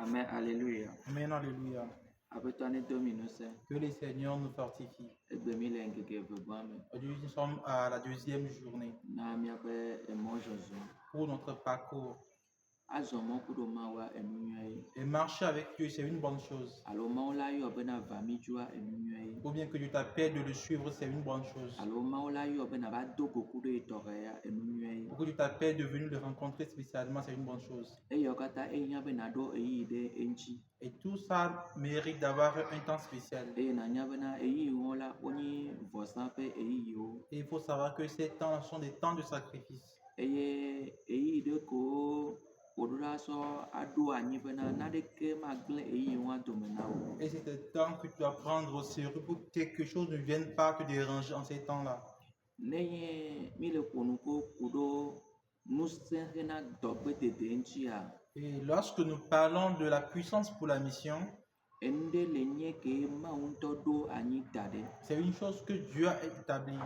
Amen, alléluia. Amen, alléluia. Abetane dominose, Que le Seigneur nous fortifie. egbemile ngeke vebame, Aujourd'hui, nous sommes à la deuxième journée na miabe emojozo. pour notre parcours. Azomo kudomawa emunyai. Et marcher avec Dieu, c'est une bonne chose. Alo maula yo bena vamijua emunyai. Ou bien que Dieu t'appelle de le suivre, c'est une bonne chose. Alo maula yo bena ba dogo kudo itoreya emunyai. Ou que Dieu t'appelle de venir le rencontrer spécialement, c'est une bonne chose. Eyokata enya bena do eyide enchi. Et tout ça mérite d'avoir un temps spécial. Eye na nya bena eyi wola oni vosanpe eyi yo. Et il faut savoir que ces temps sont des temps de sacrifice. Eye eyide ko odura so ado anyi bena nadeke magle eyi wa domenawo. Et c'est le temps que tu dois prendre au sérieux pour que quelque chose ne vienne pas te déranger en ces temps-là. Nenye mile konuko kudo nusehena dogbe dede enchia. Et lorsque nous parlons de la puissance pour la mission, Ende lenye ke maunto do anyi dade. c'est une chose que Dieu a établie.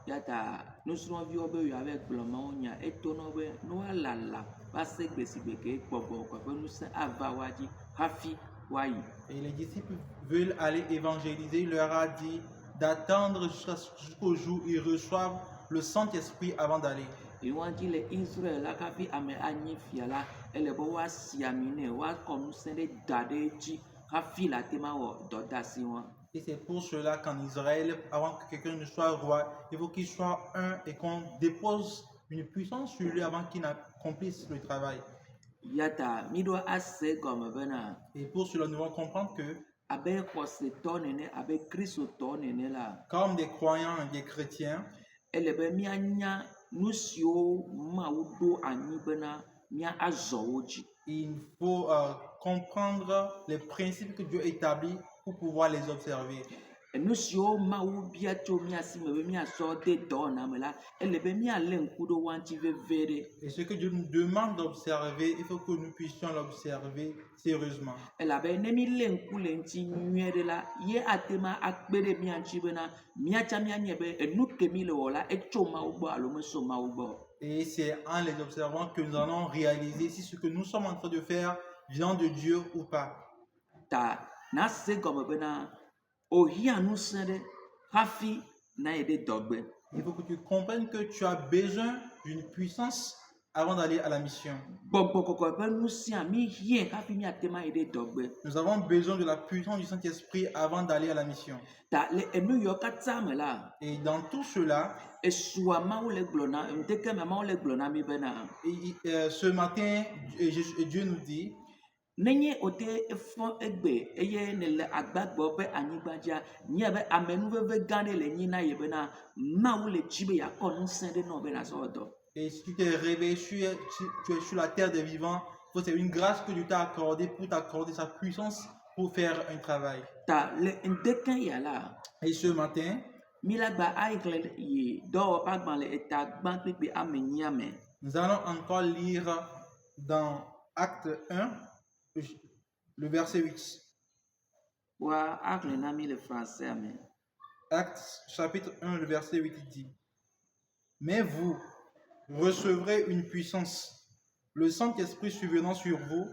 Yata nusro vi obe yo avec bloma onya etono be no alala ba segbe sigbe ke gbogbo ko pe nusa avawaji hafi wayi. Et les disciples veulent aller évangéliser. Il leur a dit d'attendre jusqu'au jour où ils reçoivent le Saint-Esprit avant d'aller. Iwanji le Israel la kafi ame anyi fiala ele bo wa siamine wa konusende dade ji hafi la tema wo dodasi wa. Et c'est pour cela qu'en Israël, avant que quelqu'un ne soit roi, il faut qu'il soit un et qu'on dépose une puissance sur lui avant qu'il n'accomplisse le travail. Yata mido ase gomme bena Et pour cela, nous devons comprendre que, abe kose to nene abe Kristo to nene la comme des croyants et des chrétiens, ele be mianya nusio maudo anyi bena mia azowoji. il faut comprendre les principes que Dieu établit pour pouvoir les observer. Nusio mau bia to mia si me be mia so de do na me la ele be mia lenkudo wanti vevere. Et ce que Dieu nous demande d'observer, il faut que nous puissions l'observer sérieusement. Ela be ne mi lenku lenti nyere la ye atema akpere mia nchi bena mia cha mia nyebe enuke mi le wola echo mau bo alo me so mau bo. Et c'est en les observant que nous allons réaliser si ce que nous sommes en train de faire vient de Dieu ou pas. Ta na se gomme bena ohia nusende hafi na ede dogbe. Il faut que tu comprennes que tu as besoin d'une puissance avant d'aller à la mission. Gbogbo koko be nusia mi hie hafi mi atema ede dogbe. Nous avons besoin de la puissance du Saint-Esprit avant d'aller à la mission. Ta le enu yo kata me la Et dans tout cela, esua mawo le glona mteke me mawo le glona mi bena ce matin, Dieu nous dit, nenye ote efo egbe eye ne le agbagbo be anyigbadia nye be amenu veve gane le nyina ye bena mawo le chibe ya konu sende no bena so do. et si tu t'es réveillé, tu es sur la terre des vivants, c'est une grâce que Dieu t'a accordée pour t'accorder sa puissance pour faire un travail. Ta le ndeken ya la Et ce matin, milagba aigle ye do pa gban le eta gban pepe amenyame. nous allons encore lire dans Acte 1, le verset 8. Wa akle na mi le français amen. Acte chapitre 1, le verset 8 dit, mais vous recevrez une puissance, le Saint-Esprit survenant sur vous,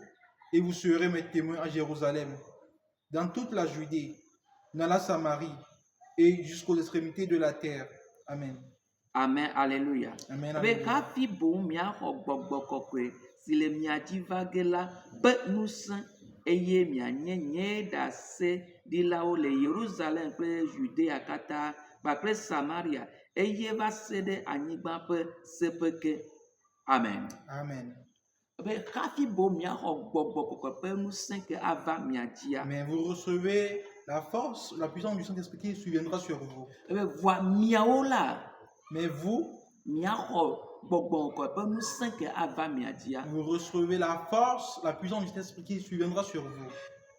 et vous serez mes témoins à Jérusalem, dans toute la Judée, dans la Samarie, et jusqu'aux extrémités de la terre. Amen. Amen, alléluia. Amen. Be Alléluia. hafi bo mia xɔ gbɔgbɔ kɔkɔe si le mia dzi va ge la be ŋusẽ eye mianye nye ɖase ɖilawo le Yerusalem kple Judea katã kpakple Samaria eye va se ɖe anyigba ƒe seƒe ke. Amen. Amen. Be hafi bo mia xɔ gbɔgbɔ kɔkɔe ƒe ŋusẽ ke ava mia dzia. Mais vous recevez la force, la puissance du Saint-Esprit qui surviendra sur vous. Be voa miawo la Mais vous, mia xɔ gbɔgbɔ kɔkɔe ƒe ŋusẽ ke ava mia dzia. vous recevez la force, la puissance du Saint-Esprit qui surviendra sur vous.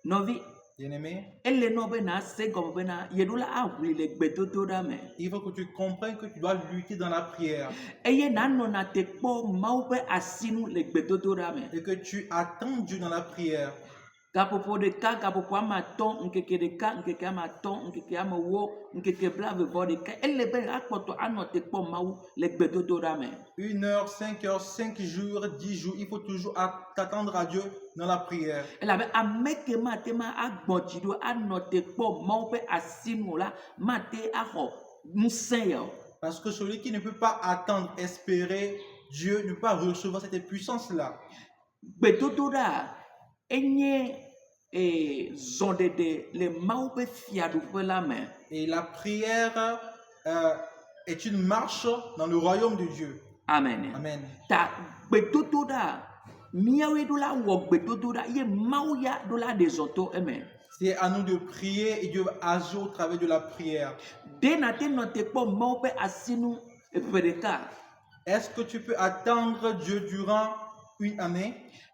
Nɔvi. Bien-aimé, Ele no bena se gɔme bena yeɖola aʋli le gbedodoɖa me il faut que tu comprennes que tu dois lutter dans la prière eye nanɔna te kpɔ Mawu ƒe asinu le gbedodoɖa me. et que tu attends Dieu dans la prière. Gapopo ɖeka, gapopo ame atɔ̃, ŋkeke ɖeka, ŋkeke ame atɔ̃, ŋkeke ame wɔ, ŋkeke blaeve-vɔ ɖeka. Ele be akpɔtɔ anɔ te kpɔ Mawu le gbedodoɖa me. 1 heure, 5 heures, 5 jours, 10 jours, il faut toujours t'attendre à Dieu dans la prière. Elabe ame ke mate ma agbɔ dzi ɖo anɔ te kpɔ Mawu ƒe asinu la mate axɔ ŋusẽ ya o. Parce que celui qui ne peut pas attendre, espérer, Dieu ne peut pas recevoir cette puissance-là. Gbedodoɖa enye zɔɖeɖe le Mawu ƒe fiaɖuƒe la me. Et la prière est une marche dans le royaume de Dieu. Amen. Amen. Ta gbedodoɖa míawoe ɖo la wɔ gbedodoɖa ye Mawu ya ɖo la ɖe zɔ to eme. C'est à nous de prier et Dieu va agir au travers de la prière. De nate nɔ te kpɔ Mawu ƒe asinu ƒe ɖeka. Est-ce que tu peux attendre Dieu durant une année?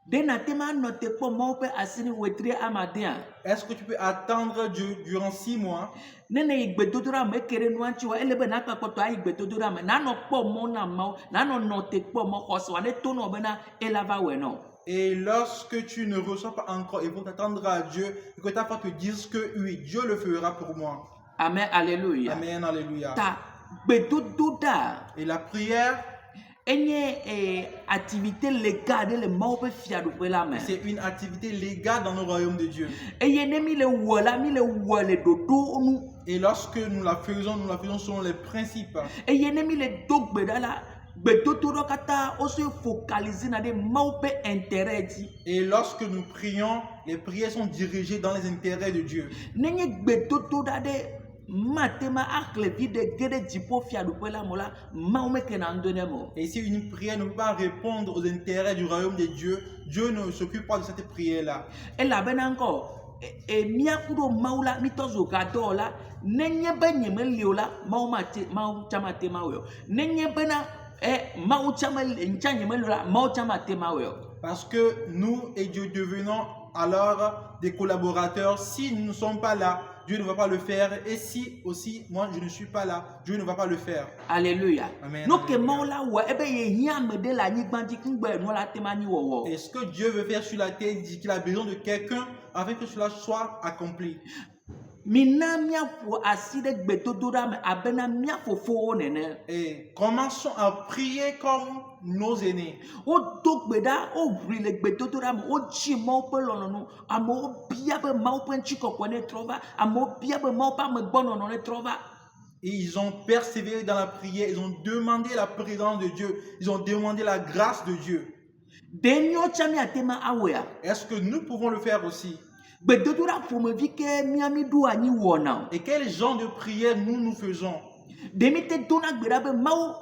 De nate ma nɔ te kpɔ Mawu ƒe asinu wetri amadea. Est-ce que tu peux attendre Dieu durant 6 mois? Nene yi gbedodoɖa me ke ɖe nua ŋuti wa ele be nakpa kpɔtɔ ayi gbedodoɖa me nanɔ kpɔ mɔ na Mawu nanɔ nɔ te kpɔ mɔ xɔse wa ne to nɔ bena ela va wɔe nɔ. Et lorsque tu ne reçois pas encore, il faut t'attendre à Dieu et que ta foi te dise que oui, Dieu le fera pour moi. Amen, alléluia. Amen, alléluia. Ta gbedodoɖa Et la prière, enye activité légale ɖe le Mawu ƒe fiaɖuƒe la me. c'est une activité légale dans le royaume de Dieu. Eye ne mi le wɔ la mi le wɔ le ɖoɖo nu. Et lorsque nous la faisons selon les principes. Eye ne mi le do gbe ɖa la gbedodoɖa katã woso focaliser na ɖe Mawu ƒe intérêt dzi. Et lorsque nous prions, les prières sont dirigées dans les intérêts de Dieu. Nenye gbedodoɖa ɖe mate ma axlẽ vi ɖe ge ɖe dziƒo fiaɖuƒe la me la Mawu mekena ŋdɔ ne me o. Et si une prière ne peut pas répondre aux intérêts du royaume de Dieu, Dieu ne s'occupe pas de cette prière-là. Elabena ŋkɔ míaku ɖo Mawu la mítɔ zu gadɔwɔla nenye be nyemeli o la Mawu tsã mate ma wɔe o. Nenye bena Mawu tsã nyemeli o la Mawu tsã mate ma wɔe o. Parce que nous et Dieu devenons alors des collaborateurs. Si nous ne sommes pas là, Dieu ne va pas le faire. Et si aussi moi je ne suis pas là, Dieu ne va pas le faire. Alléluia. Amen. No ke Mawu la wɔ ebe ye hiã ame ɖe le anyigba dzi ŋgbe nua la te ma nyi wɔwɔ. Et ce que Dieu veut faire sur la terre, il dit qu'il a besoin de quelqu'un afin que cela soit accompli. Mina míaƒo asi ɖe gbedodoɖa me abena mía fofowo nene. Et commençons à prier comme nos aînés. Wodo gbe ɖa woʋli le gbedodoɖa me wodzi Mawu ƒe lɔlɔ̃nu amewo bia be Mawu ƒe ŋutikɔkɔe ne trɔ va amewo bia be Mawu ƒe amegbɔnɔnɔ ne trɔ va. Et ils ont persévéré dans la prière, ils ont demandé la présence de Dieu, ils ont demandé la grâce de Dieu. Ɖe míawo tsã míate ma awɔea. Est-ce que nous pouvons le faire aussi? Gbedodoɖa ƒomevi ke mía mi ɖo anyi wɔna o. Et quel genre de prière nous faisons? Ɖe mi te dona gbe ɖa be Mawu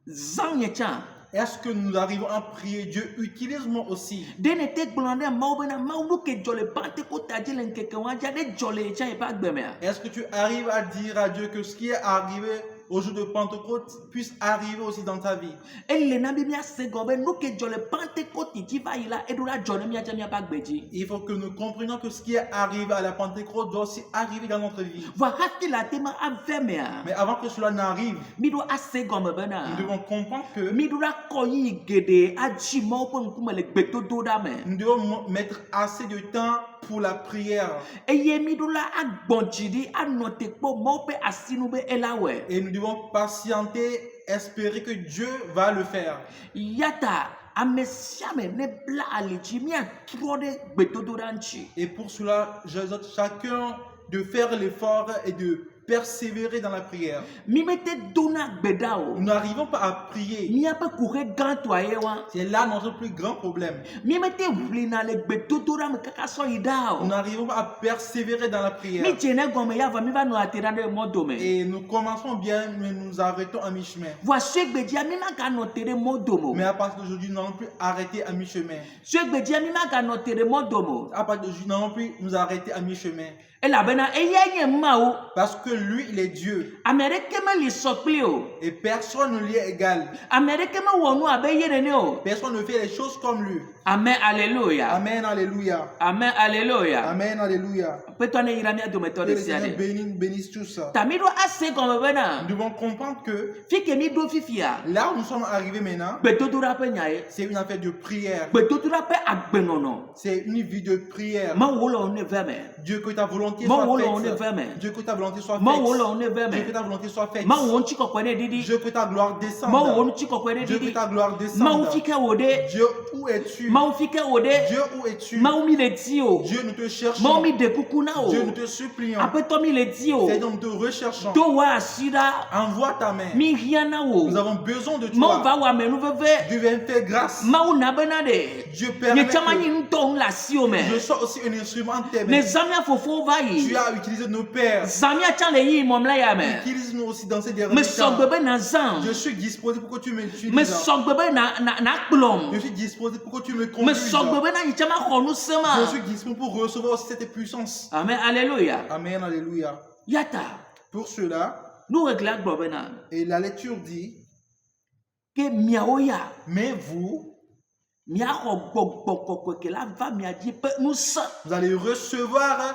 zã nye tsã. Est-ce que nous arrivons à prier Dieu? Utilise-moi aussi. Ɖe ne te gblɔna ɖe Mawu bena Mawu nu ke dzɔ le Pentecôte dzi le ŋkeke wa dzi ɖe dzɔ le tsã yeƒe agbe mea. Est-ce que tu arrives à dire à Dieu que ce qui est arrivé au jour de Pentecôte puisse arriver aussi dans ta vie? Ele na bi míase gɔ be nu ke dzɔ le Pentecôte dzi va yi la eɖo la dzɔ ne míatsã míaƒe agbe dzi. Il faut que nous comprenions que ce qui est arrivé à la Pentecôte doit aussi arriver dans notre vie. Vɔ hafi le ate ma ave mea. Mais avant que cela n'arrive, Mi ɖo ase gɔme bena. nous devons comprendre que Mi ɖo la kɔ yi geɖe adzi Mawu ƒe ŋkume le gbedodoɖa me. nous devons mettre assez de temps pour la prière. Eye mi ɖo la agbɔ dzi ɖi anɔ te kpɔ Mawu ƒe asinu be ela wɔe. Et nous devons patienter, espérer que Dieu va le faire. Yata ame sia ame ne bla ali dzi míatrɔ ɖe gbedodoɖa ŋuti. Et pour cela, j'exhorte chacun de faire l'effort et de persévérer dans la prière. Mi mete dona gbe ɖa o. Nous n'arrivons pas à prier. Míaƒe kuxe gãtɔa ye wa. C'est là notre plus grand problème. Mi mete ʋlina le gbedodoɖa me kaka sɔ yi ɖa Nous o. n'arrivons pas à persévérer dans la prière. Mi dze ne gɔme ya vɔ mi va nɔ ate ɖa ɖe mɔdome. Et nous commençons bien, mais nous arrêtons à mi-chemin. Vɔ suegbedzia mi maganɔ te ɖe mɔdome Mais o. à partir d'aujourd'hui, nous n'allons plus arrêter à mi-chemin. Suegbedzia mi maganɔ te ɖe mɔdome o. À partir d'aujourd'hui, nous n'allons plus nous arrêter à mi-chemin. elabena eya nye mao Parce que lui, il est Dieu. amereke me li sokpli o Et personne ne lui est égal. amereke me wonu abe yenene o Personne ne fait les choses comme lui. amen alléluia Amen, alléluia. amen alléluia Amen, alléluia. peut-on ne yira mi adometo Que de le Seigneur siade bénisse tout ça. tamido ase comme bena Nous devons comprendre que fike mi do fifia là où nous sommes arrivés maintenant, betodura pe nyae c'est une affaire de prière. betodura pe agbenono C'est une vie de prière. ma wolo on veme Dieu, que ta volonté ma soit wolo on faite. veme Dieu, que ta volonté soit ma wolo on faite. Dieu, que veme ta volonté soit faite. ma won chiko kwene didi Dieu, que ta gloire ma descende. won chiko kwene Dieu, que didi ta gloire ma descende. ufike wode Dieu, où es-tu? ma ufike wode Dieu, où es-tu? ma umi le tio Dieu, nous te ma cherchons. umi de kukuna o Dieu, nous te supplions. apeto mi le tio Seigneur, nous te recherchons. to wa asira Envoie ta main. mi hiana wo Nous avons besoin de ma toi. va wa menu veve Dieu viens faire grâce. ma una bena de Dieu ye permet chama que nyi nto la si o me je sois aussi un instrument en tes ne mains. zamia fofo va Tu yi as utilisé nos pères. zamia chan le yi mom la ya me Utilise-nous aussi dans ces derniers me temps. sogbebe na zan Je suis disposé pour que tu me m'utilises. sogbebe na kplom Je suis disposé pour que tu me me conduises. sogbebe na yi chama khonu Je sema suis disposé pour recevoir aussi cette puissance. amen alléluia Amen, alléluia. yata Pour cela, nous réglons globena et la lecture dit, que miaoya mais vous, mia ko gbogbo que la va mia di pe nous sa vous allez recevoir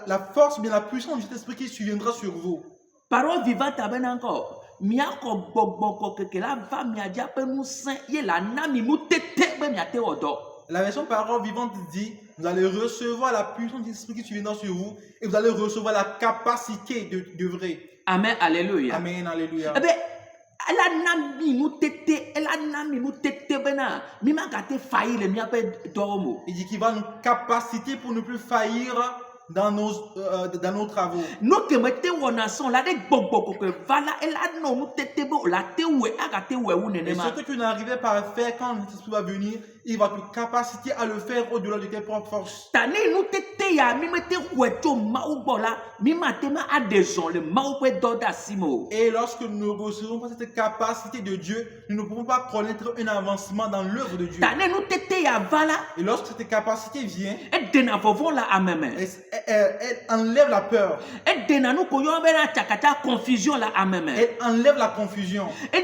la force, bien la puissance du Saint-Esprit qui surviendra sur vous. parole vivante aben encore mia ko gbogbo que la va mia di pe nous sa ye la na mi mu tete be mia te odo La version parole vivante dit, vous allez recevoir la puissance du Saint-Esprit qui surviendra sur vous et vous allez recevoir la capacité d'œuvrer. amen alléluia Amen, alléluia. ebe ela na mi mu tete bena mi ma gate faillir le mia pe domo Il dit qu'il va nous capaciter pour ne plus faillir dans nos travaux. no que me te wona son la de gbogbo que vala ela no mu tete be la te we aga te we wu Et nene ma ce que tu n'arrivais pas à faire quand le Saint-Esprit va venir, il va te capaciter à le faire au-delà de tes propres forces. tani nu tete ya mi me te weto ma ugbo la mi ma te ma adezon le ma pe doda simo Et lorsque nous ne recevons pas cette capacité de Dieu, nous ne pouvons pas connaître un avancement dans l'œuvre de Dieu. tani nu tete ya vala Et lorsque cette capacité vient, e dena vovon la ameme elle enlève la peur, e dena nu ko yo be na chakata confusion la ameme elle enlève la confusion e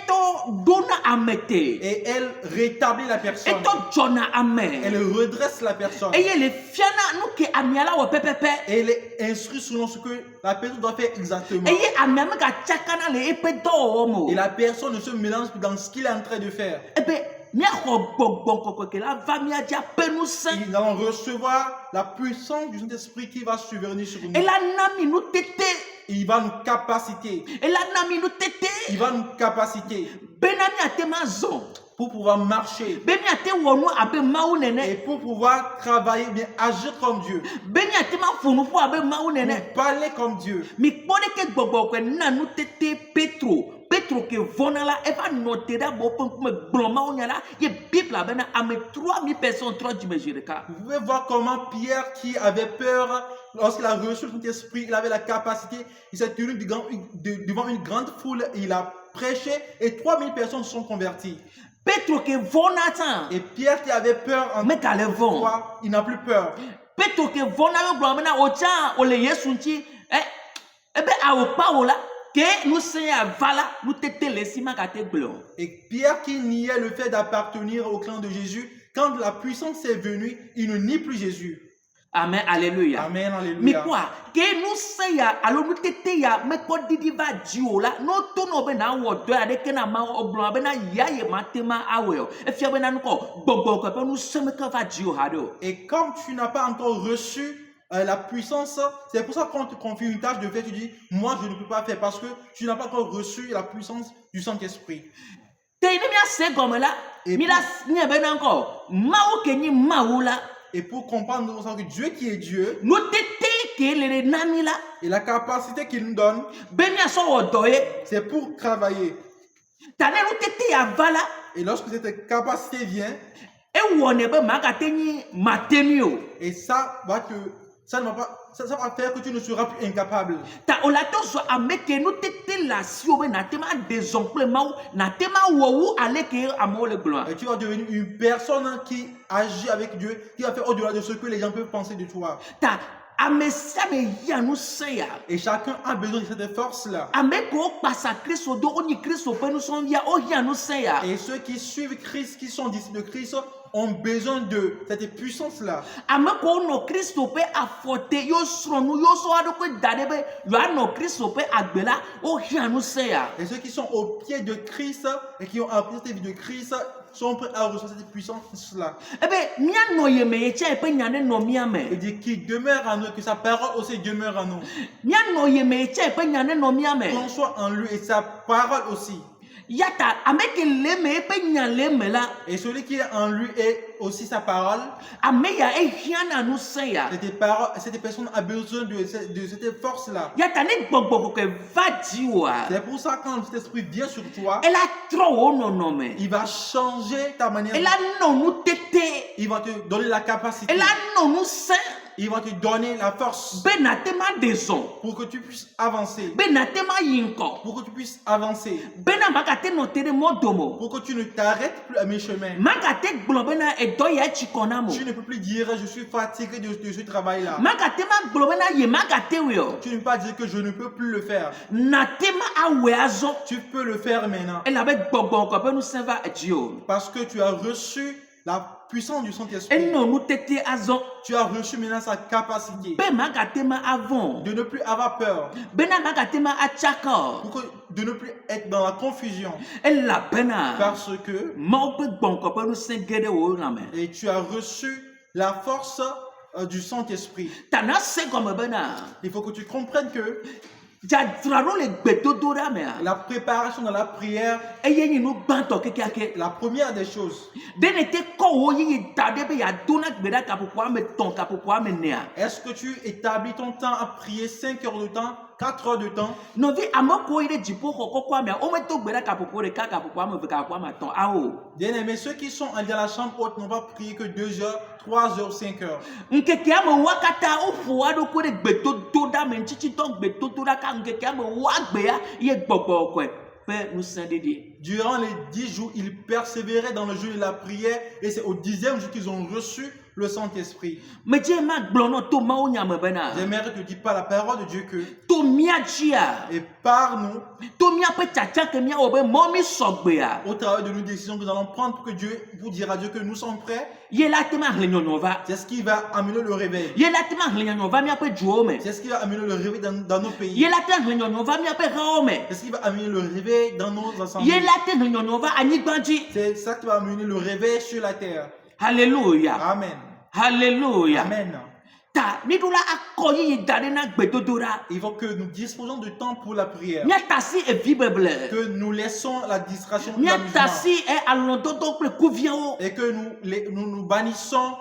to dona amete et elle rétablit la personne. e to jona ame Elle redresse la personne. e ye le fiana nu ke amiala wo pepepe Et elle est instruite selon ce que la personne doit faire exactement. e ye amiame ga chakana le epe do mo Et la personne ne se mélange plus dans ce qu'il est en train de faire. e be mia ko gbogbo que la va mia dia pe nous saint Et nous allons recevoir la puissance du Saint-Esprit qui va survenir sur nous. e la na mi nu tete Il va nous capaciter. e la na mi nu tete Il va nous capaciter benami atema zon pour pouvoir marcher bemi ate wonu abe mawu et nene pour pouvoir travailler, bien agir comme Dieu, bemi atema funu fu abe mawu nene pour parler comme Dieu. mi kpɔɖe ke gbɔgbɔ ke nanu tete petro ke vɔna la eva nɔ te ɖe amewo ƒe ŋkume gblɔ mawu nya la ye bible bena ame 3000 personnes trɔ dzimezi ɖeka Vous pouvez voir comment Pierre, qui avait peur, lorsqu'il a reçu le Saint-Esprit, il avait la capacité, il s'est tenu devant une grande foule, il a prêché et 3000 personnes se sont converties. petro ke vɔna tan Et Pierre qui avait peur en megale vɔn toi, il n'a plus peur. petro ke vɔna be gblɔ bena o tsa o le yesu ŋuti ebe awo kpa wo la ke nusẽ ya va la nu tete le esi magate gblɔ o. Et Pierre qui niait le fait d'appartenir au clan de Jésus, quand la puissance est venue, il ne nie plus Jésus. amen alléluia Amen, mi alléluia. kpɔa ke nusẽ ya alo nu tete ya mekpɔ didi va dzi o la n'o to n'o be na wɔ dɔ ya ɖe ke na ma o gblɔ be na ya ye ma te ma awɔe o efia be na nukɔ gbɔgbɔ kɔ ƒe nusẽ meke va dzi o ha ɖe o. Et comme tu n'as pas encore reçu la puissance, c'est pour ça qu'on te confie une tâche de faire, tu dis, moi je ne peux pas faire parce que tu n'as pas encore reçu la puissance du Saint-Esprit. te ne mia se gɔme la Et mi la nye be na nkɔ mawu ke nyi mawu la Et pour comprendre, nous savons que Dieu qui est Dieu, nu tete ke le le na mi la et la capacité qu'il nous donne, be miasɔ wɔ dɔ ye c'est pour travailler. ta ne nu tete ya va la Et lorsque cette capacité vient, ewɔ ne be magate nyi matemi o. et ça va faire que tu ne seras plus incapable. Ta o la tɔ zɔ ame ke nu tete le asiwo be na te ma de zɔn kple mawu na te ma wɔ wu ale ke amewo le gblɔa. Et tu vas devenir une personne qui agit avec Dieu, qui va faire au-delà de ce que les gens peuvent penser de toi. Ta ame sia ame ya nu se ya. Et chacun a besoin de cette force-là. Ame ko pasa Kristo do oni Kristo pe nu son ya o ya nu se ya. Et ceux qui suivent Christ, qui sont disciples de Christ, ont besoin de cette puissance-là. Ame ko no Kristo pe afote yo sronu yo so ado pe dade be yo ano Kristo pe agbela o ya nu se ya. Et ceux qui sont au pied de Christ et qui ont appris cette vie de Christ sont prêts à recevoir cette puissance-là. Ebe mia no ye me ye che pe nyane no mia me. Il dit qu'il demeure en nous, que sa parole aussi demeure en nous. Mia no ye me ye che pe nyane no mia me. Qu'on soit en lui et sa parole aussi. Yata ameke le me pe nyale me la. Et celui qui est en lui est aussi sa parole. Ame ya e hiana nu se ya. Cette personne a besoin de cette force-là. Yata ne gbogbo ko ke va di wa. C'est pour ça que quand cet esprit vient sur toi, Elle a trop no no me. il va changer ta manière. Elle a non nu tete. Il va te donner la capacité. Elle a non nu se. Il va te donner la force Benatema deson. pour que tu puisses avancer. Benatema yinko. Pour que tu puisses avancer. Bena makate no tere modomo. Pour que tu ne t'arrêtes plus à mi-chemin. Makate globena e doya chikonamo. Tu ne peux plus dire je suis fatigué de ce travail-là. Makate ma globena ye makate weo. Tu ne peux pas dire que je ne peux plus le faire. Natema awe azo. Tu peux le faire maintenant. Elle avait gbogbo ko pe nu seva dio. Parce que tu as reçu la puissance du Saint-Esprit. Elle non nu tete azo. Tu as reçu maintenant sa capacité Be makate ma avant. de ne plus avoir peur. Bena makate ma achaka. De ne plus être dans la confusion. Elle la bena. Parce que Mau pe gbon ko pe nu sengede wo na me. et tu as reçu la force du Saint-Esprit. Tana se comme bena. Il faut que tu comprennes que Jadraro le gbedodo da me. la préparation dans la prière Eye ni nu banto kekeake. la première des choses. Denete ko wo yi dade be ya dona gbeda kapopwa me ton kapopwa me nea. Est-ce que tu établis ton temps à prier 5 heures de temps, 4 heures de temps? Novi amoko ire jipo ko kwa me o me to gbeda kapopwa de kapopwa me kapopwa ma ton awo. Bien-aimés, ceux qui sont dans la chambre haute n'ont pas prié que 2 heures, 3 heures, 5 heures. Nkeke amo wakata o fuwa do ko de gbedodo da me nchichi to gbedodo da ka nkeke amo wa gbe ya ye gbogbo ko pe nu san dede. Durant les 10 jours, ils persévéraient dans le jeu de la prière et c'est au 10e jour qu'ils ont reçu le Saint-Esprit. Me je ma glono to ma o nyame bena. J'aimerais te dire par la parole de Dieu que To mia chia. et par nous, To mia pe chacha ke mia obe momi sogbe ya. au travers de nos décisions que nous allons prendre pour dire à Dieu que nous sommes prêts, Ye la tema hlenyonova. c'est ce qui va amener le réveil. Ye la tema hlenyonova mia pe juome. C'est ce qui va amener le réveil dans nos pays. Ye la tema hlenyonova mia pe raome. C'est ce qui va amener le réveil dans nos Ye assemblées. la tema hlenyonova anyigbanji. C'est ça qui va amener le réveil sur la terre. Hallelujah. Amen. Hallelujah. Amen. Ta ni dula akoyi dade na gbedodora. Il faut que nous disposions de temps pour la prière. Mia tasi e bible. Que nous laissons la distraction de Mia l'amusement. tasi e alondodo ple kuvia o. Et que nous bannissons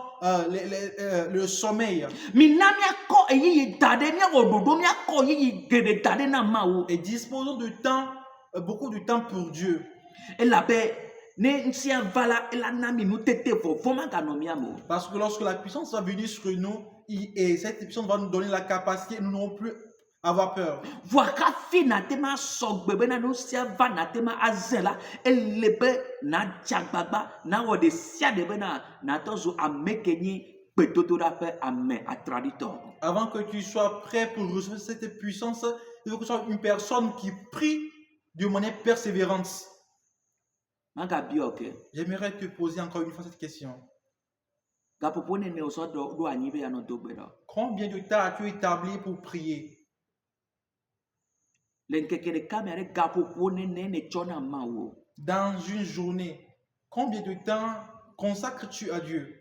le sommeil. Mina mia ko eyi dade mia ododo mia ko yi gede dade na mawo. Et disposons de temps, beaucoup de temps pour Dieu. E la be ne nsia vala ela na mi nu tete fo foma kanomia mo. Parce que lorsque la puissance va venir sur nous, et cette puissance va nous donner la capacité, nous n'aurons plus avoir peur. Waka fi na tema sogbe be na no sia va na tema azela elebe na jagbagba na wo de sia de be na tozo amekenyi gbedodora pe ame atradito. Avant que tu sois prêt pour recevoir cette puissance, il faut que tu sois une personne qui prie de manière persévérante. Manga bioke. J'aimerais te poser encore une fois cette question. Gapopo ne ne oso do anyi be ya no dogbe do. Combien de temps as-tu établi pour prier? Le nkeke de kamera gapopo ne chona mawo. Dans une journée, combien de temps consacres-tu à Dieu?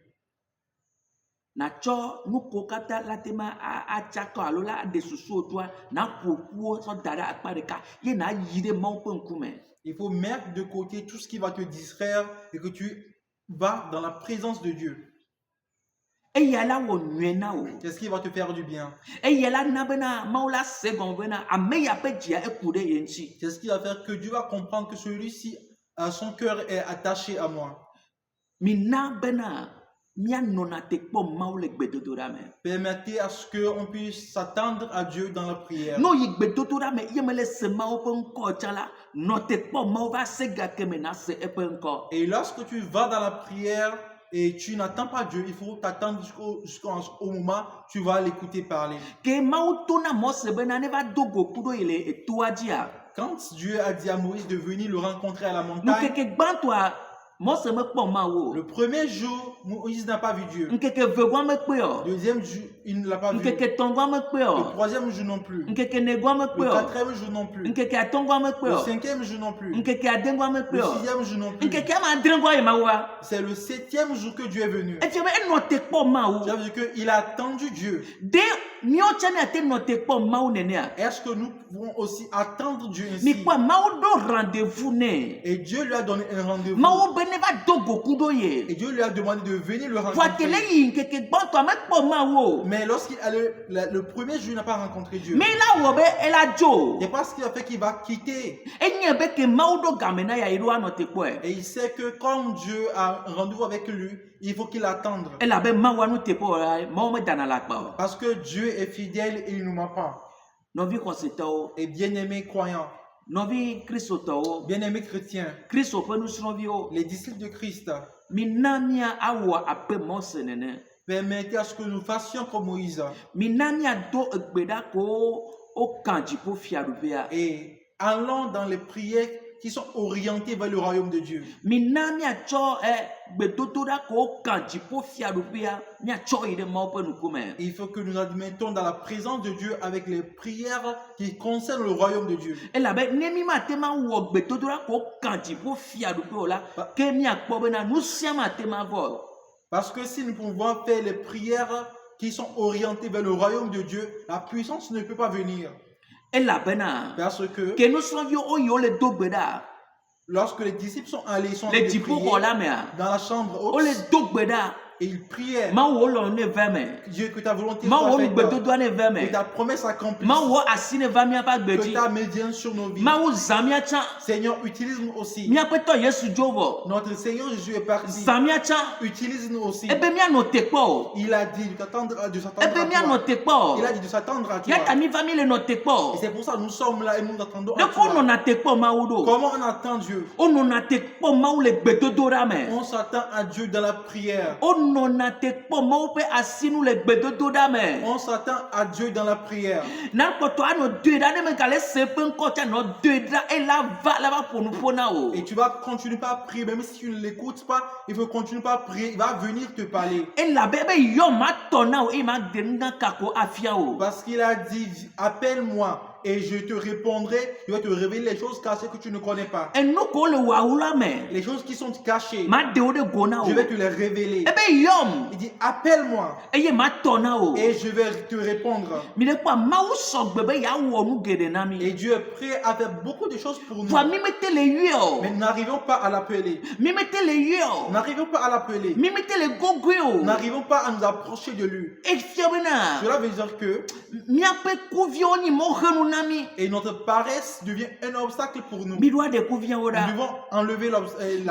Na cho nuko kata latema a chako alola de susu otua na popo so dara akpareka ye na yide mon pe nkume. Il faut mettre de côté tout ce qui va te distraire et que tu vas dans la présence de Dieu. E yala wo nwena o. C'est ce qui va te faire du bien. E yala na bena maula segon bena ameya pe dia ekude yenchi. C'est ce qui va faire que Dieu va comprendre que celui-ci, son cœur est attaché à moi. Mina bena mia nona te po maule gbedodora me. Permettez à ce qu'on puisse s'attendre à Dieu dans la prière. No yi gbedodora me yemele se mawo pe nko chala no te po mawo va sega ke me na se e pe nko. Et lorsque tu vas dans la prière, et tu n'attends pas Dieu, il faut t'attendre jusqu'au moment où tu vas l'écouter parler. Ke Mawu to na Mose bena ne va dogo kudo ile etoa dia. Quand Dieu a dit à Moïse de venir le rencontrer à la Nu montagne, keke gbantoa Mose me kpɔ Mawu. le premier jour, Moïse n'a pas vu Dieu. Nkeke vegwa me kpe o. Deuxième jour, il ne l'a pas vu. Nkeke tɔngwa me kpe Le o. troisième jour non plus. Nkeke negwa me kpe Le o. quatrième jour non plus. Nkeke atɔngwa me kpe Le o. cinquième jour non plus. Nkeke adengwa me kpe Le o. sixième jour non plus. Nkeke ama adrengwa ye Mawu wa. C'est le septième jour que Dieu est venu. Efie be enɔ te kpɔ Mawu. Ça veut dire qu'il a attendu Dieu. De miawo tse mi ate nɔ te kpɔ Mawu nenea. Est-ce que nous pouvons aussi attendre Dieu Mi ainsi? kpɔ Mawu do rendez-vous ne. Et Dieu lui a donné un rendez-vous. Mawu be ne va dogo kudo ye. Et Dieu lui a demandé de venir le Voitele rencontrer. yi nkeke gbɔntɔa me kpɔ Mawu o. Mais lorsqu'il allait, le premier jour, il n'a pas rencontré Dieu. Mi la wɔ be ela dzo. C'est pas ce qu'il a fait qu'il va quitter. Enye be ke Mawu do game na ya yi do anɔ te kpɔe. Et il sait que comme Dieu a un rendez-vous avec lui, il faut qu'il attende. Elabe Mawu anu te kpɔ la Mawu me dana la kpa o. Parce que Dieu est fidèle et il ne ment pas. Nɔvi xɔsetɔwo, Et bien-aimés croyants, nɔvi kristotɔwo, bien-aimés chrétiens, Kristo ƒe nusrɔ̃viwo, les disciples de Christ, mina mia awɔ abe Mose nene. permettez à ce que nous fassions comme Moïse Mina miado egbe ɖa ko wokan dziƒo fiaɖuƒea. et allons dans les prières qui sont orientées vers le royaume de Dieu. Mina miatsɔ gbedodoɖa ko wokan dziƒo fiaɖuƒea miatsɔ yi ɖe Mawu ƒe ŋkume. Il faut que nous admettons dans la présence de Dieu avec les prières qui concernent le royaume de Dieu. Elabe ne mi mate ma wɔ gbedodoɖa ko wokan dziƒo fiaɖuƒe o la, ke miakpɔ bena nu sia mate ma vɔ. Parce que si nous pouvons faire les prières qui sont orientées vers le royaume de Dieu, la puissance ne peut pas venir. Elabena Parce que ke nusrɔ̃viwo woyi wo le do gbe ɖa lorsque les disciples sont allés, ils sont le allés dziƒoxɔ prier la mea, dans la chambre wo le haute do gbe ɖa. et ils priaient. Mawu wo lɔ̃ ne ve me. Dieu, que ta volonté Mawu soit wo faite, gbedodoa ne ve me. que ta promesse s'accomplisse, Mawu wo asi ne va miaƒe agbe que dzi. ta médiane sur nos vies. Mawu zã miatsã. Seigneur, utilise-nous aussi. Miaƒe tɔ Yesu dzo vɔ. Notre Seigneur Jésus est parti. Zã miatsã. Utilise-nous aussi. Ebe mianɔ te kpɔ o. Il a dit de s'attendre à Ebe toi. mianɔ te kpɔ Il a o. dit de s'attendre à toi. Ya ta mi va mi le nɔ te kpɔ Et o. c'est pour ça que nous sommes là et nous attendons à Ne ko toi. nɔna te kpɔ Mawu ɖo. Comment on attend Dieu? O nɔna te kpɔ Mawu le gbedodoɖa me. On s'attend à Dieu dans la prière. O nɔna te kpɔ Mawu ƒe asinu le gbedodoɖa me. On s'attend à Dieu dans la prière. Na kpɔtɔ anɔ doe ɖa ne megale se ƒe ŋkɔ tsa nɔ doe ɖa ela va ƒo nu ƒo na o. Et tu vas continuer pas à prier, même si tu ne l'écoutes pas, il faut continuer pas à prier, il va venir te parler. Elabe ebe yɔ ma tɔ na o eye ma de nu gã kako afia o. Parce qu'il a dit, appelle-moi et je te répondrai, je vais te révéler les choses cachées que tu ne connais pas. Enu ko le wawu la me. Les choses qui sont cachées, Ma de wo ɖe go na o. je vais te les révéler. Ebe yɔm Il dit, appelle-moi eye ma tɔ na o. et je vais te répondre. Mi ɖe kpɔ Mawu sɔgbe be yeawɔ nu geɖe na mi. Et Dieu est prêt à faire beaucoup de choses pour nous. Voa mi mete le yue o. Mais nous n'arrivons pas à l'appeler. Mi mete le yue o. Nous n'arrivons pas à l'appeler. Mi mete le gogoe Nous o. n'arrivons pas à nous approcher de lui. Efia bena Cela veut dire que miaƒe kuviwo nyi mɔxenu na mi. et notre paresse devient un obstacle pour nous. Mi ɖo aɖe kuviawo Nous ɖa. devons enlever la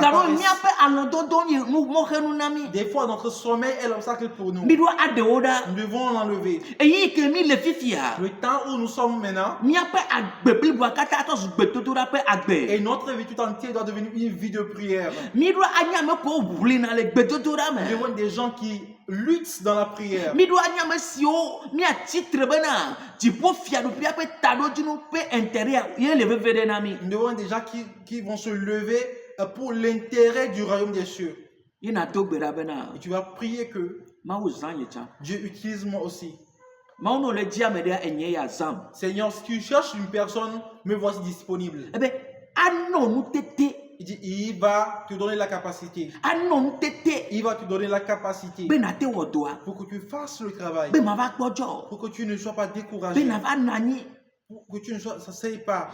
Garo paresse. miaƒe alɔdodo nyi nu mɔxenu na mi. Des fois, notre sommeil est l'obstacle pour nous. Mi ɖo aɖewo ɖa. Nous devons l'enlever. Eyi ke mi le fifia. Le temps où nous sommes maintenant Miaƒe agbe bliboa katã atɔ zu gbedodoɖa ƒe agbe. et notre vie tout entière doit devenir une vie de prière. Mi ɖo anyi ame kewo ʋlina le gbedodoɖa Nous me. devons des gens qui luttent dans la prière. Mi ɖo anyi ame siwo miatsitre bena dziƒo fiaɖuƒea ƒe taɖodzinu ƒe intérêt ye le veve ɖe na mi. Nous devons des gens qui vont se lever pour l'intérêt du royaume des cieux. Yina do gbe ɖa bena Et tu vas prier que Mawu zã nye tsã. Dieu utilise moi aussi. Mawu no le dzi ame ɖe enye ya zãm. Seigneur, si tu cherches une personne, me voici disponible. Ebe anɔ nutete. Il dit, il va te donner la capacité. Anɔ nutete. Il va te donner la capacité Be na te wɔ dɔa. pour que tu fasses le travail. Be ma va kpɔdzɔ. Pour que tu ne sois pas Be découragé. na va nɔ anyi. Pour que tu ne sois, ça ne pas.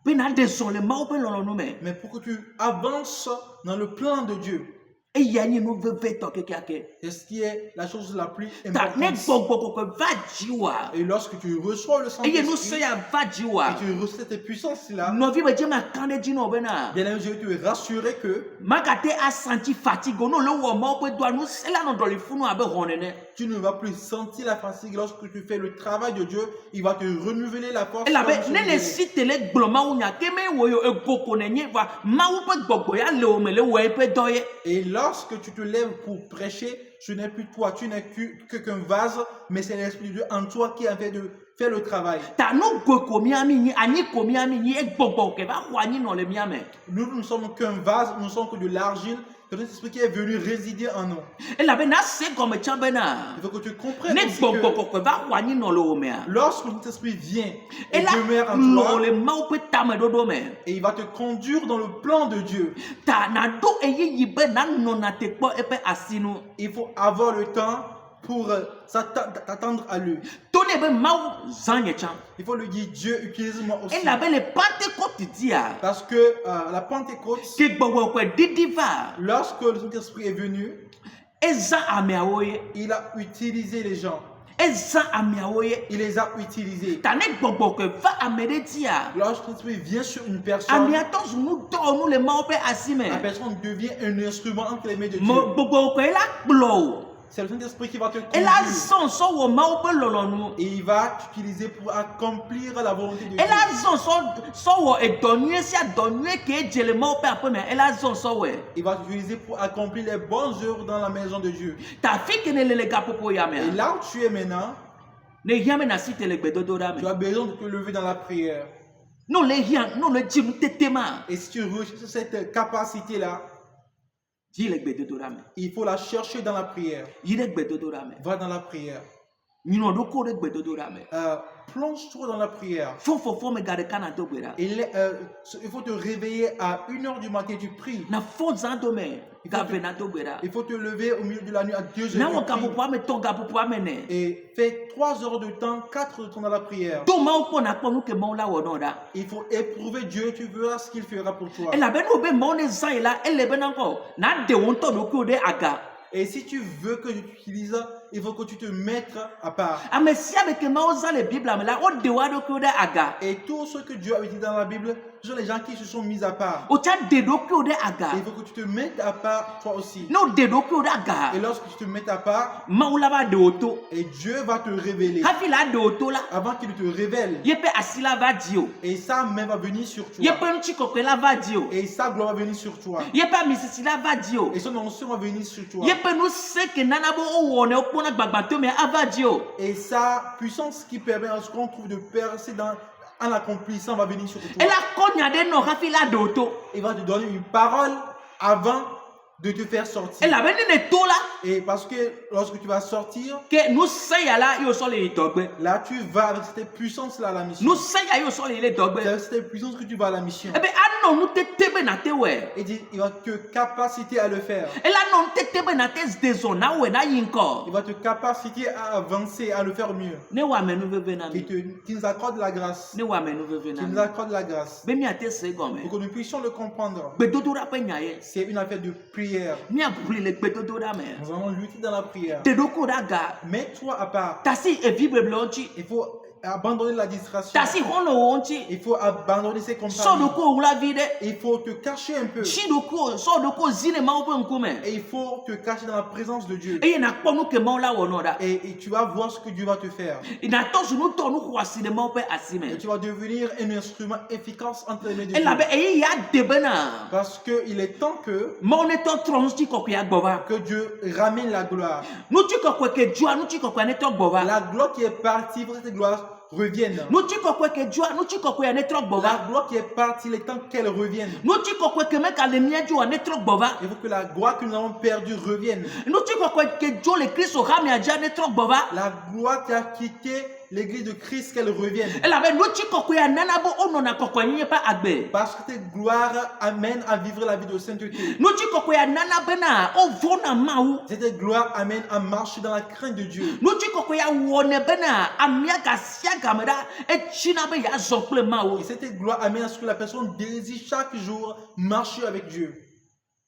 Be na de zɔ le Mawu ƒe lɔlɔ̃nu me. Mais pour que tu avances dans le plan de Dieu. Eya nye nu veve tɔ kekeake. C'est ce qui est la chose la plus Ta ne importante. gbɔgbɔ kɔkɔe va dziwa. Et lorsque tu reçois le Eye nu Saint-Esprit se ya va dziwa. et tu reçois cette puissance-là, Nɔvi be dze ma kan ɖe dzi na o bena. bien aimé, je vais te rassurer que Magate asanti fatigue no le wɔ Mawu ƒe doa nu se la nɔ dɔli funu abe xɔ nene. tu ne vas plus sentir la fatigue lorsque tu fais le travail de Dieu. Il va te renouveler la force. Et là, comme ben, ce ne nouveau. le cite les gloma ou nya keme woyo e goko nenye va maou pe gbogbo ya le omele wo e pe doye. Et lorsque tu te lèves pour prêcher, ce n'est plus toi, tu n'es qu'un vase, mais c'est l'Esprit de Dieu en toi qui a fait de faire le travail. Ta no goko mi ami ni ani ko mi ami ni e gbogbo ke va wa ni no le mi ame. Nous ne sommes qu'un vase, nous ne sommes que de l'argile. C'est l'Esprit qui est venu résider en nous. Et là, ben, na se comme chambena. Il faut que tu comprennes Ne aussi gbogbo que ko va wa ni no le omea. lorsque notre esprit vient Et et là, demeure en lo toi, le maou pe tame dodo me. et il va te conduire dans le plan de Dieu. Ta na do eye yibe na no na te kpo e pe asinu. Il faut avoir le temps pour t'attendre à lui. Tone be maou zanye cham. Il faut lui dire, Dieu, utilise-moi aussi. Et là, ben, le Pentecôte dia. Parce que la Pentecôte, Ke gbogbo ko didi va. lorsque le Saint-Esprit est venu, Eza ame awoye. il a utilisé les gens. Eza ame awoye. Il les a utilisés. Ta ne gbogbo ko va ame de dia. Lorsque l'Esprit vient sur une personne, Ami atos nous do nous le maou pe asime. la personne devient un instrument entre les mains de Dieu. Mo gbogbo ko la kplo. C'est le Saint-Esprit qui va te Et la conduire. zon so wo maou pe lolonu. Et il va t'utiliser pour accomplir la volonté de Et Dieu. la zon so wo e donye si a donye ke jele maou pe après mais et la zon so we. Il va t'utiliser pour accomplir les bonnes œuvres dans la maison de Dieu. Ta fi ke ne le ga popo ya Et me. là où tu es maintenant, Ne yame na si te le gbedodo da tu me. as besoin de te lever dans la prière. Non le hian, non le jim tetema. Et si tu recherches cette capacité-là, Di le gbedodo da me. il faut la chercher dans la prière. Yire gbedodo da me. Va dans la prière. Nyino do ko de gbedodo da me. Plonge-toi dans la prière. Fo me gade kana do gbera. Il faut te réveiller à 1h du matin, tu pries. Na fo zan do me. Ga vena do gbera. Il faut te lever au milieu de la nuit à 2h. Na wo tu ka pries. popo me ton ga popo me ne. Et fais 3 heures de temps, 4 heures de temps dans la prière. To ma ko na ko nu ke ma la wo no da. Il faut éprouver Dieu, tu verras ce qu'il fera pour toi. E la be no be ma ne zan e la ele be na ko. Na de won to do ko de aga. Et si tu veux que je t'utilise, il faut que tu te mettes à part. Ame si ame ke ma o zan le Bible me la o de wa do ko de aga. Et tout ce que Dieu a dit dans la Bible, ce sont les gens qui se sont mis à part. O cha de do ko de Et aga. il faut que tu te mettes à part toi aussi. No de do ko de aga. Et lorsque tu te mets à part, Ma o la ba de oto. et Dieu va te révéler. Hafi la de oto la. Avant qu'il te révèle. Ye pe asila va dio. Et sa main va venir sur Ye toi. pe nchi ko la va dio. Et sa gloire va venir sur toi. Ye pe misisi la va dio. Et son onction va venir sur toi. Ye pe nou se ke nana bo o wone o pona gbagbato me avadio. Et sa puissance qui permet à ce qu'on trouve de percer en accomplissant va venir sur Et toi. la konya de no hafi la doto. Il va te donner une parole avant de te faire sortir. Et la beni ne to la Et parce que lorsque tu vas sortir, ke nou se ya la yo so le dogbe. là tu vas avec cette puissance-là à la mission. Nou se ya yo so le dogbe. C'est avec cette puissance que tu vas à la mission. E be anon nou te tebe na te we. Et il va te capaciter à le faire. E la non te tebe na te de zon na we na yinko. Il va te capaciter à avancer, à le faire mieux. Ne wa me nou veve na Et mi. qui nous accorde la grâce. Ne wa me nou veve Qui na nous mi. accorde la grâce. Be mi ate se gome. Pour que nous puissions le comprendre. Gbedodo ra pe nya ye. C'est une affaire de prière. Mi a brûlé le gbedodo ra me. Nous allons lutter dans la prière. Te do ko da ga. Mets-toi à part. Tasi e vibre blonchi. Il faut abandonner la distraction. Tasi hono wonchi. Il faut abandonner ses So compagnons. do ko ula vide. Il faut te cacher un peu. Shi do ko so do ko zine ma open nkume. Et il faut te cacher dans la présence de Dieu. E na kpo nou ke ma la wono da. Et tu vas voir ce que Dieu va te faire. E na to su nou to nou kwasi de ma open asime. Et tu vas devenir un instrument efficace entre les mains de E la be Dieu. e ya debe na. Parce qu'il est temps Ma ne to tron ti ko ya gbova. que Dieu ramène la gloire. Nou ti ko ke jua nou ti ko ne to gbova. La gloire qui est partie, pour que cette gloire revienne. Nou ti ko ke jua nou ti ko ya ne to gbova. La gloire qui est partie, il est temps qu'elle revienne. Nou ti ko ke me ka le mia jua ne to gbova. Il faut que la gloire que nous avons perdue revienne. Nou ti ko ke jo le Kristo ha mi aja ne to gbova. La gloire qui a quitté l'église de Christ, qu'elle revienne. E la be nou ti ko ya nana bo ono na ko nyi pa agbe. Parce que cette gloire amène à vivre la vie de sainteté. Nou ti ko ya nana bena o vona mawu. Cette gloire amène à marcher dans la crainte de Dieu. Nou ti ko ya wone bena amia ga sia gameda e china be ya zokle mawu. Et cette gloire amène à ce que la personne désire chaque jour marcher avec Dieu.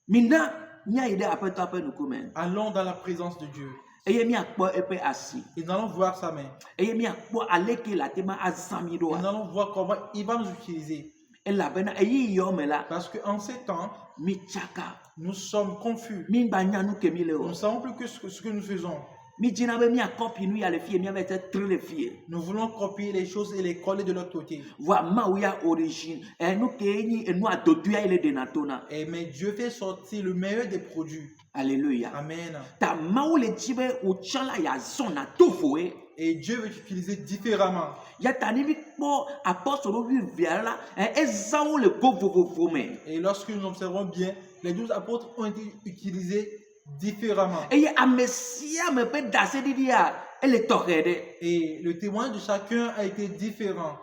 Mina nya ide apeto ape nukumen. Allons dans la présence de Dieu. Eye mi akpo epe asi. Et nous allons voir sa main. Eye mi akpo aleke la tema azami do. Et nous allons voir comment il va nous utiliser. E la bena eyi yo me la Parce qu'en ces temps, mi chaka. nous sommes confus. Mi ba nya nu kemi le Nous o. ne savons plus que ce que nous faisons. Mi dzina be miakɔpi nu ya le fie miava te tre le fie. Nous voulons copier les choses et les coller de l'autre côté. Voa Mawu ya origine. Nu ke nyi enu adodoea ile dena tona. Mais Dieu fait sortir le meilleur des produits. Alléluia. Amen. Ta Mawu le dzi be wotsɔ la ya zɔn na tovoe. Et Dieu veut t'utiliser différemment. Ya ta ni mi kpɔ apɔsɔlɔ wivia la ezawo le go vovovo me. Et lorsque nous observons bien, les 12 apôtres ont été utilisés différemment. Eye ame sia ame ƒe daseɖiɖia ele tɔxɛ ɖe. Et le témoignage de chacun a été différent.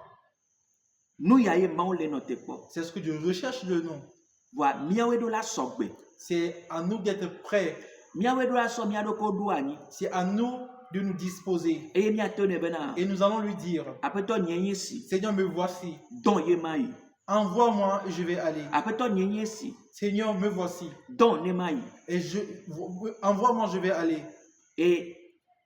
Nu ya ye Mawu le nɔ te kpɔ. C'est ce que Dieu recherche de nous. Voa miawoe ɖo la sɔgbe. C'est à nous d'être prêts. Miawoe ɖo la sɔ mia ɖokɔ ɖo anyi. C'est à nous de nous disposer. Eye miato ne bena. Et nous allons lui dire, Aƒetɔ nye nye si. Seigneur, me voici. Dɔn ye ma yi. Envoie-moi et je vais aller. Aƒetɔ nye nye si. Seigneur, me voici. Dɔn ne ma yi. Et envoie-moi, je vais aller. Et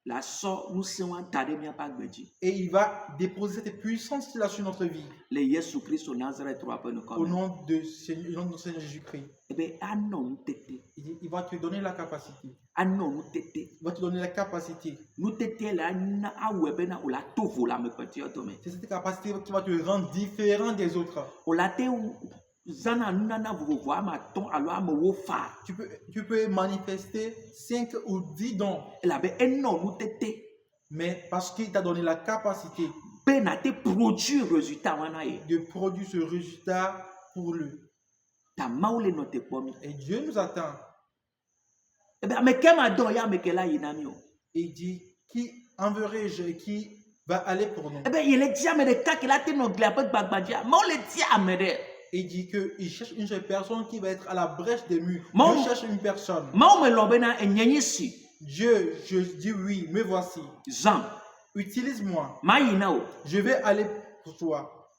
la sɔ ŋusẽwa da ɖe miaƒe agbe dzi. Et il va déposer cette puissance là sur notre vie. Le Yesu Kristo Nazareth ƒe Au ŋkɔme. nom de notre Seigneur Jésus-Christ. Ebe anɔ nutete. Il va te donner la capacité. Anɔ nutete. Il va te donner la capacité. Nutete le ana awɔe bena wòle ato vo le amekpɔtɔe dome. C'est cette capacité qui va te rendre différent des autres. Wòle ate zana nunana vovovo ame atɔ̃ alo ame wo fa. Tu peux manifester 5 ou 10 dons. Elabe enɔ nutete. Mais parce qu'il t'a donné la capacité Be nate produire résultat wana ye. de produire ce résultat pour lui. Ta Mawu le nɔ te kpɔ mi. Et Dieu nous attend. Ebe ame ke ma dɔn ya ame ke la yina mi o. Et il dit, qui enverrai-je et qui va aller pour nous? Ebe yele di ame ɖeka ke la te nɔ glia ƒe gbagbadzia. Mawu le di ame ɖe. Et il dit qu'il cherche une seule personne qui va être à la brèche des murs. Mon- Dieu cherche une personne. Mawu me lɔ bena enye nye si. Dieu, je dis oui, me voici. Zan. Utilise-moi. Ma yina o. Je vais aller pour toi.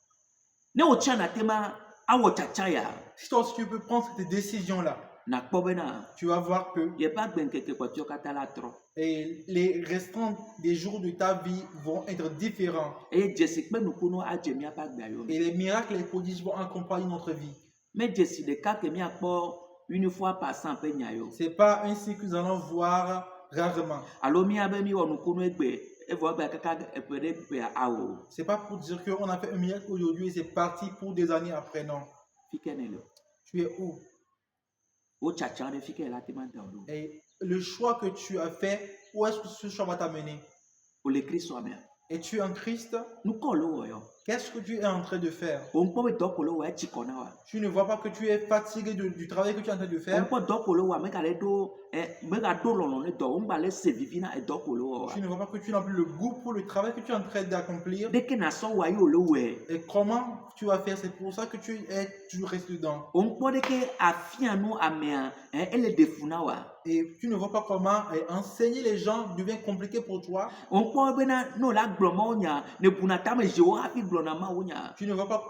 Ne wòtsia na te ma awɔ tsatsa ya. Si toi aussi tu peux prendre cette décision-là, Na kpɔ bena tu vas voir que yeƒe agbeŋkeke kpɔtɔewo katã la trɔ. et les restants des jours de ta vie vont être différents. Eye dzesi kple nukunu adze miaƒe agbeawo me. Et les miracles et les prodiges vont accompagner notre vie. Me dzesi ɖeka ke miakpɔ une fois par cent ƒe nya yo. Ce n'est pas ainsi que nous allons voir rarement. Alo miabe miwɔ nukunu egbe evɔ egbe kaka eƒe ɖe gbea awo. Ce n'est pas pour dire qu'on a fait un miracle aujourd'hui et c'est parti pour des années après, non. Fike ne le. Tu es où? Wo tsatsa ɖe fike la te ma da o ɖo. Et le choix que tu as fait, où est-ce que ce choix va t'amener? O le Kristo mea. Es-tu en Christ? Nukɔ le wɔ yɔ. Qu'est-ce que tu es en train de faire? O ŋkpɔ be dɔ ko le wɔ etsi kɔ na wa. Tu ne vois pas que tu es fatigué du travail que tu es en train de O faire? ŋkpɔ dɔ ko le wɔ mega le ɖo mega ɖo lɔlɔ ne dɔ o ŋgba le se vivi na edɔ ko le wɔ wa. Tu ne vois pas que tu n'as plus le goût pour le travail que tu es en train d'accomplir? Ɖeke na sɔ wa ye o le wɔe. Et comment tu vas faire? C'est pour ça que tu restes dedans. O ŋkpɔ ɖeke afia nu amea ele ɖe fu na wa. Et tu ne vois pas comment enseigner les gens devient compliqué pour toi. O ŋkpɔ bena ne wòle agblɔ mawo nya ne buna tame ziwo hafi gblɔna mawo nya. Tu ne vois pas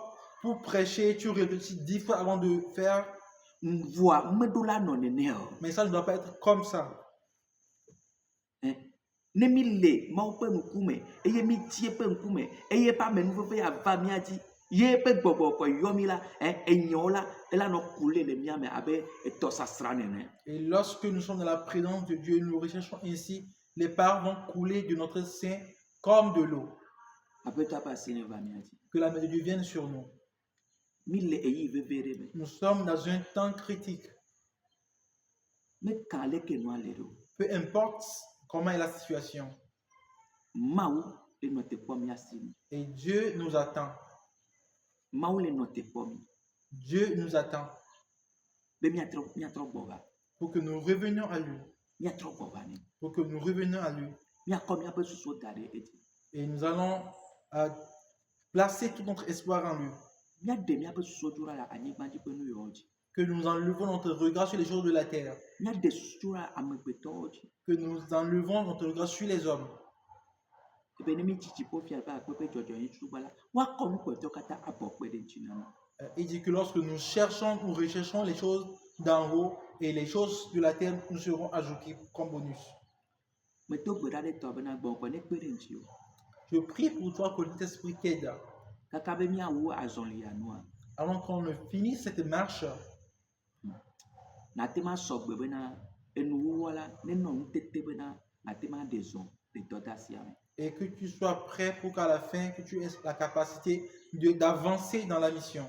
pour prêcher, tu réfléchis 10 fois avant de faire. Voa meɖo la nɔ nene o. Mais ça ne doit pas être comme ça. Ne mi le Mawu ƒe ŋkume eye mi di eƒe ŋkume eye eƒe amenuveve ava mia dzi ye eƒe gbɔgbɔ kɔ yɔ mi la enyawo la ela nɔ ku le mia me abe etɔsasra nene. Et lorsque nous sommes dans la présence de Dieu, nous recherchons ainsi, les parts vont couler de notre sein comme de l'eau. Aƒetɔ ƒe asi ne va mia dzi. Que la main de Dieu vienne sur nous. Mi le eyi veve ɖe me. Nous sommes dans un temps critique. Meka leke nua le ɖo. Peu importe comment est la situation. Mawu le nɔ te kpɔm mia si me. Et Dieu nous attend. Mawu le nɔ te kpɔm Dieu nous attend be miatrɔ gbɔ va. pour que nous revenions à lui. Miatrɔ gbɔ va nɛ. Pour que nous revenions à lui. Miakɔ miaƒe susuwo da ɖe edzi. Et nous allons placer tout notre espoir en lui. Miaɖe miaƒe susuwo dzo ɖa le anyigba dzi ƒe nu yawo dzi. Que nous enlevons notre regard sur les choses de la terre. Miaɖe susu dzo ɖa amegbetɔwo dzi. Que nous enlevons notre regard sur les hommes. Ebe ne mi tsi dziƒo fia ƒe akpe ƒe dzɔdzɔnyitsugba la, woakɔ nu kpɔtɔewo katã abɔ kpe ɖe ŋuti na mi. Il dit que lorsque nous cherchons ou recherchons les choses d'en haut et les choses de la terre, nous serons ajoutés comme bonus. Medo gbe ɖa ɖe tɔ bena gbɔgbɔ ne kpe ɖe ŋuti o. Je prie pour toi que l'Esprit t'aide. Kaka be miawu azɔlia nua. Avant qu'on ne finisse cette marche, Nate ma sɔ gbe bena enuwuwɔ la nenɔ nutete bena atema desɔn le dɔda sia me. et que tu sois prêt pour qu'à la fin, que tu aies la capacité d'avancer dans la mission.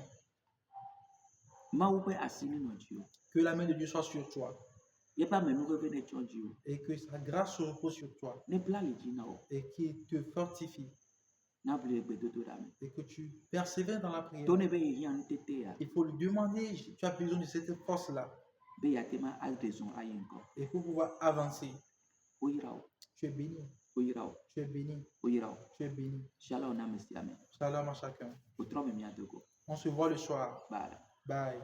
Mawu ƒe asi nenɔ dziwò. Que la main de Dieu soit sur toi Yeƒe amenuveve netsɔ dziwò. et que sa grâce se repose sur toi Ne bla ali dzi na wò. et qu'il te fortifie Nablu le gbedodoɖa me. et que tu persévères dans la prière. To ne be yehiã nutetea Il faut lui demander, tu as besoin de cette force-là be yeatema ade zɔn ayi ŋgɔ. et pour pouvoir avancer. Woyra wo. Tu es béni, Woyra wo. tu es béni, Woyra wo. tu es béni. Shalom na ame sia me. Shalom à chacun. Wotrɔ me mia do go. On se voit le soir. Bye. Bye.